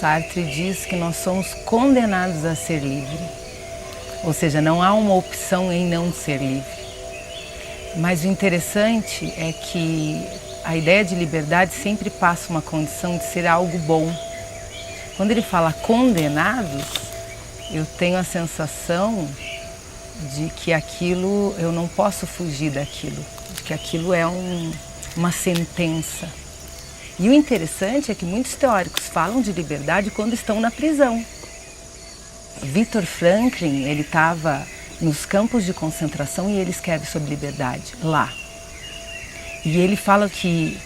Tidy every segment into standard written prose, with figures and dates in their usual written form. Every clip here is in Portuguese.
Sartre diz que nós somos condenados a ser livre, ou seja, não há uma opção em não ser livre. Mas o interessante é que a ideia de liberdade sempre passa uma condição de ser algo bom. Quando ele fala condenados, eu tenho a sensação de que aquilo, eu não posso fugir daquilo, de que aquilo é uma sentença. E o interessante é que muitos teóricos falam de liberdade quando estão na prisão. Viktor Frankl, ele estava nos campos de concentração e ele escreve sobre liberdade lá. E ele fala que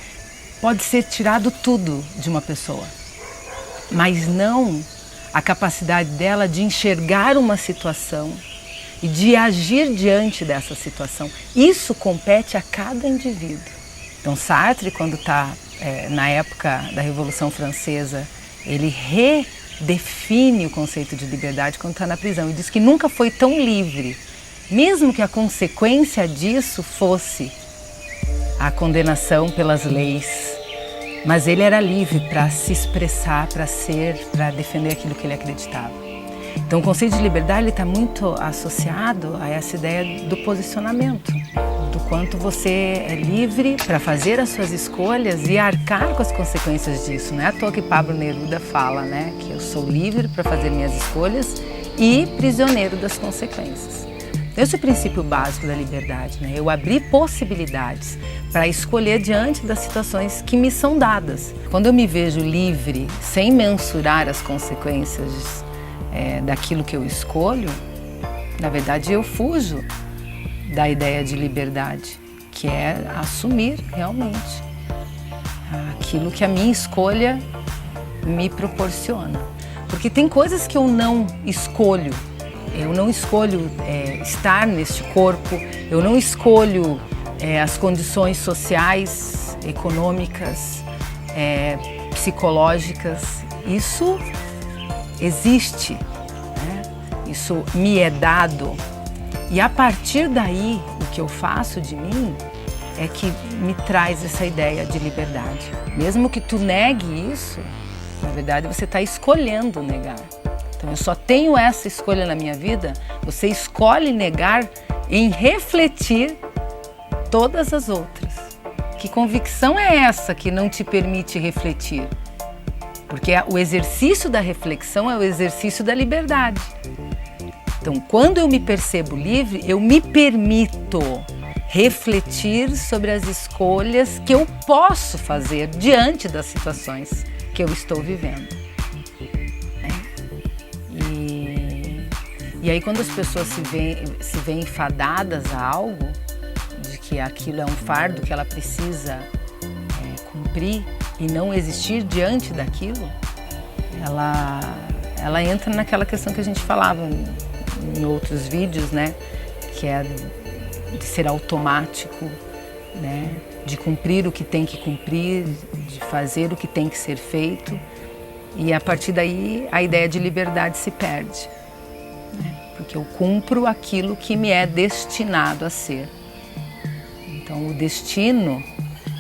pode ser tirado tudo de uma pessoa, mas não a capacidade dela de enxergar uma situação e de agir diante dessa situação. Isso compete a cada indivíduo. Então Sartre, quando está na época da Revolução Francesa, ele redefine o conceito de liberdade quando está na prisão e diz que nunca foi tão livre, mesmo que a consequência disso fosse a condenação pelas leis. Mas ele era livre para se expressar, para defender aquilo que ele acreditava. Então o conceito de liberdade está muito associado a essa ideia do posicionamento, do quanto você é livre para fazer as suas escolhas e arcar com as consequências disso. Não é à toa que Pablo Neruda fala, né, que eu sou livre para fazer minhas escolhas e prisioneiro das consequências. Esse é o princípio básico da liberdade, né? Eu abrir possibilidades para escolher diante das situações que me são dadas. Quando eu me vejo livre, sem mensurar as consequências daquilo que eu escolho, na verdade eu fujo da ideia de liberdade, que é assumir realmente aquilo que a minha escolha me proporciona. Porque tem coisas que eu não escolho. Eu não escolho estar neste corpo, eu não escolho as condições sociais, econômicas, psicológicas. Isso existe, né? Isso me é dado. E a partir daí, o que eu faço de mim é que me traz essa ideia de liberdade. Mesmo que tu negue isso, na verdade você está escolhendo negar. Então eu só tenho essa escolha na minha vida, você escolhe negar em refletir todas as outras. Que convicção é essa que não te permite refletir? Porque o exercício da reflexão é o exercício da liberdade. Então, quando eu me percebo livre, eu me permito refletir sobre as escolhas que eu posso fazer diante das situações que eu estou vivendo. E aí, quando as pessoas se veem enfadadas a algo, de que aquilo é um fardo que ela precisa cumprir e não existir diante daquilo, ela entra naquela questão que a gente falava em outros vídeos, né? Que é de ser automático, né? De cumprir o que tem que cumprir, de fazer o que tem que ser feito. E a partir daí a ideia de liberdade se perde, né? Porque eu cumpro aquilo que me é destinado a ser. Então o destino,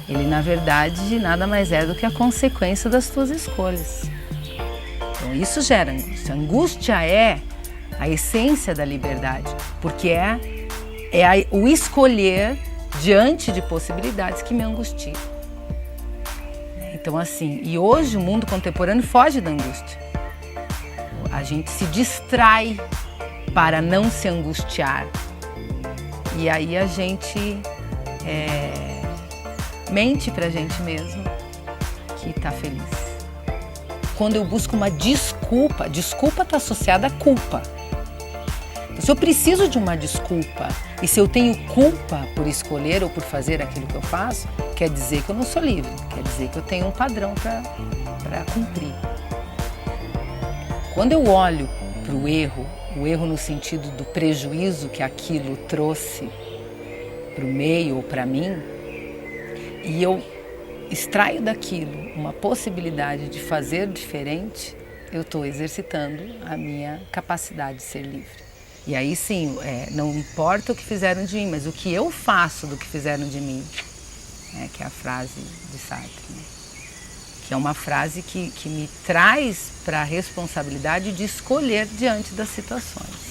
ele na verdade nada mais é do que a consequência das tuas escolhas. Então isso gera angústia. A angústia é a essência da liberdade, porque é o escolher diante de possibilidades que me angustia. Então assim, e hoje o mundo contemporâneo foge da angústia. A gente se distrai para não se angustiar. E aí a gente mente pra gente mesmo que tá feliz. Quando eu busco uma desculpa está associada à culpa. Então, se eu preciso de uma desculpa e se eu tenho culpa por escolher ou por fazer aquilo que eu faço, quer dizer que eu não sou livre, quer dizer que eu tenho um padrão para cumprir. Quando eu olho para o erro no sentido do prejuízo que aquilo trouxe para o meio ou para mim, e eu extraio daquilo uma possibilidade de fazer diferente, eu estou exercitando a minha capacidade de ser livre. E aí sim, não importa o que fizeram de mim, mas o que eu faço do que fizeram de mim, que é a frase de Sartre, né? que é uma frase que me traz para a responsabilidade de escolher diante das situações.